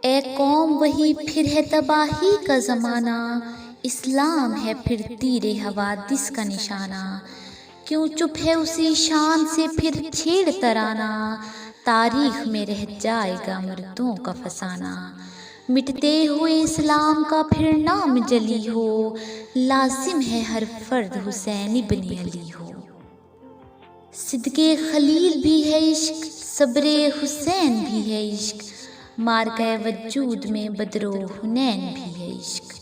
اے قوم وہی پھر ہے تباہی کا زمانہ، اسلام ہے پھر تیر حوادث کا نشانہ۔ کیوں چپ ہے اسی شان سے پھر چھیڑ ترانہ، تاریخ میں رہ جائے گا مردوں کا فسانہ۔ مٹتے ہوئے اسلام کا پھر نام جلی ہو، لازم ہے ہر فرد حسین ابن علی ہو۔ صدق خلیل بھی ہے عشق، صبر حسین بھی ہے عشق، معرکہ وجود میں بدر و حنین بھی ہے عشق۔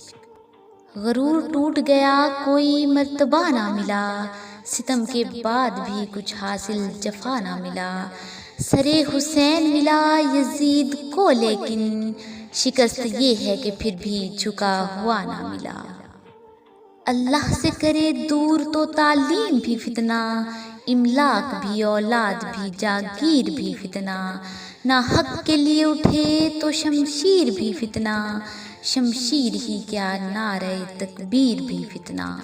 غرور ٹوٹ گیا کوئی مرتبہ نہ ملا، ستم کے بعد بھی کچھ حاصل جفا نہ ملا۔ سر حسین ملا یزید کو لیکن، شکست یہ ہے کہ پھر بھی جھکا ہوا نہ ملا۔ اللہ سے کرے دور تو تعلیم بھی فتنہ، املاک بھی اولاد بھی جاگیر بھی فتنہ۔ نہ حق کے لیے اٹھے تو شمشیر بھی فتنہ، شمشیر ہی کیا نعرہ تکبیر بھی فتنہ۔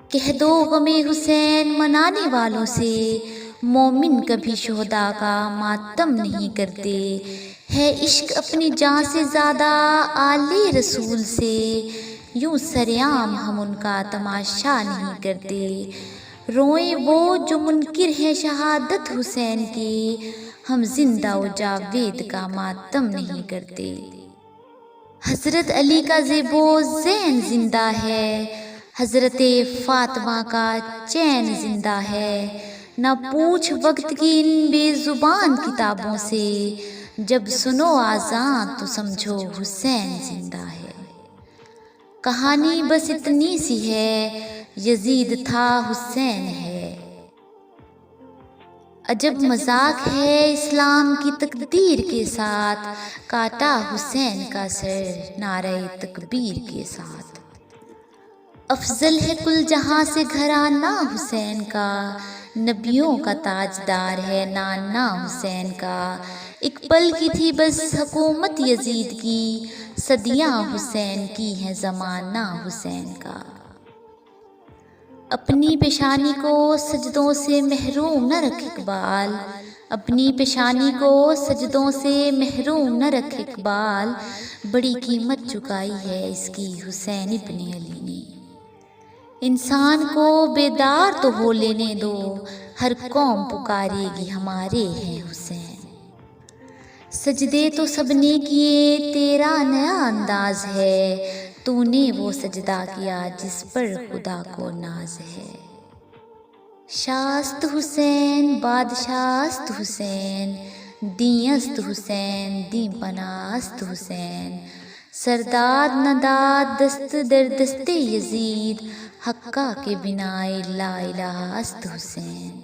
کہہ دو غم حسین منانے والوں سے، مومن کبھی شہداء کا ماتم نہیں کرتے۔ ہے عشق اپنی جان سے زیادہ آل رسول سے، یوں سرعام ہم ان کا تماشا نہیں کرتے۔ روئیں وہ جو منکر ہیں شہادت حسین کی، ہم زندہ و جاوید کا ماتم نہیں کرتے۔ حضرت علی کا زیب و زین زندہ ہے، حضرت فاطمہ کا چین زندہ ہے۔ نہ پوچھ وقت کی ان بے زبان کتابوں سے، جب سنو آذان تو سمجھو حسین زندہ ہے۔ کہانی بس اتنی سی ہے، یزید تھا حسین ہے۔ عجب مذاق ہے اسلام کی تقدیر کے ساتھ، کاٹا حسین کا سر نعرہ تکبیر کے ساتھ۔ افضل ہے کل جہاں سے گھرانہ حسین کا، نبیوں کا تاجدار ہے نانا حسین کا۔ ایک پل کی تھی بس حکومت یزید کی، صدیاں حسین کی ہیں زمانہ حسین کا۔ اپنی پیشانی کو سجدوں سے محروم نہ رکھ اقبال، اپنی پیشانی کو سجدوں سے محروم نہ رکھ اقبال۔ بڑی قیمت چکائی ہے اس کی حسین ابن علی نے۔ انسان کو بیدار تو ہو لینے دو، ہر قوم پکارے گی ہمارے ہیں حسین۔ سجدے تو سب نے کیے تیرا نیا انداز ہے، تو نے وہ سجدہ کیا جس پر خدا کو ناز ہے۔ شاست حسین بادشاہست حسین، دیں است حسین دیں پناست حسین۔ سرداد نداد دست در دست یزید، حقہ کے بنا لا الہ است حسین۔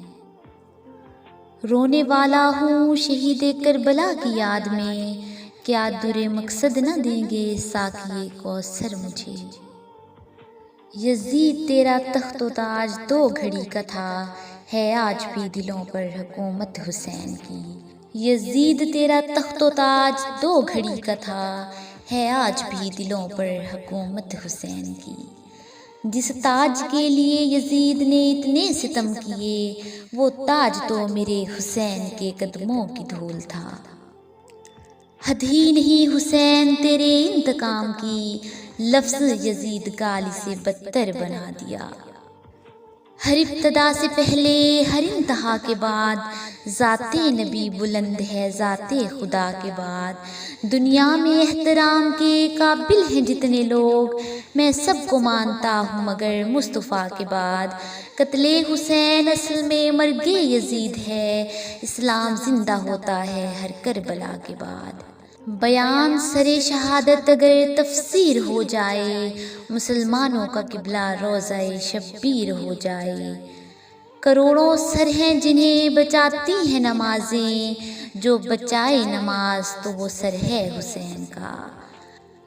رونے والا ہوں شہید کربلا کی یاد میں، کیا در مقصد نہ دیں گے ساقی کوثر مجھے۔ یزید تیرا تخت و تاج دو گھڑی کا تھا، ہے آج بھی دلوں پر حکومت حسین کی۔ یزید تیرا تخت و تاج دو گھڑی کا تھا، ہے آج بھی دلوں پر حکومت حسین کی۔ جس تاج کے لیے یزید نے اتنے ستم کیے، وہ تاج تو میرے حسین کے قدموں کی دھول تھا۔ حد ہی نہیں حسین تیرے انتقام کی، لفظ یزید گالی سے بدتر بنا دیا۔ ہر ابتدا سے پہلے ہر انتہا کے بعد، ذات نبی بلند ہے ذات خدا کے بعد۔ دنیا میں احترام کے قابل ہیں جتنے لوگ، میں سب کو مانتا ہوں مگر مصطفیٰ کے بعد۔ قتل حسین اصل میں مرگ یزید ہے، اسلام زندہ ہوتا ہے ہر کربلا کے بعد۔ بیان سر شہادت اگر تفسیر ہو جائے، مسلمانوں کا قبلہ روضہ شبیر ہو جائے۔ کروڑوں سر ہیں جنہیں بچاتی ہیں نمازیں، جو بچائے نماز تو وہ سر ہے حسین کا۔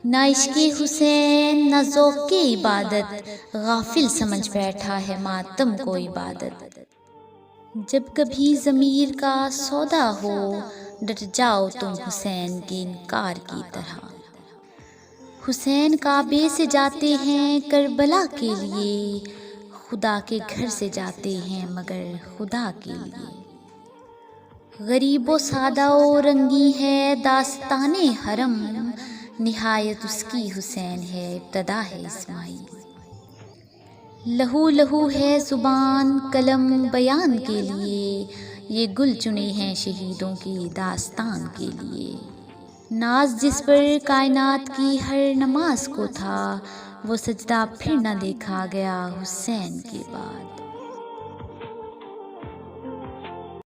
نہ عشق حسین نہ ذوق عبادت، غافل سمجھ بیٹھا ہے ماتم کو عبادت۔ جب کبھی ضمیر کا سودا ہو، ڈٹ جاؤ تم حسین کے انکار کی طرح۔ حسین کعبے سے جاتے ہیں کربلا کے لیے، خدا کے گھر سے جاتے ہیں مگر خدا کے لیے۔ غریب و سادہ و رنگی ہے داستان حرم، نہایت اس کی حسین ہے ابتدا ہے اسماعیل۔ لہو لہو ہے زبان قلم بیان کے لیے، یہ گل چنے ہیں شہیدوں کی داستان کے لیے۔ ناز جس پر کائنات کی ہر نماز کو تھا، وہ سجدہ پھر نہ دیکھا گیا حسین کے بعد۔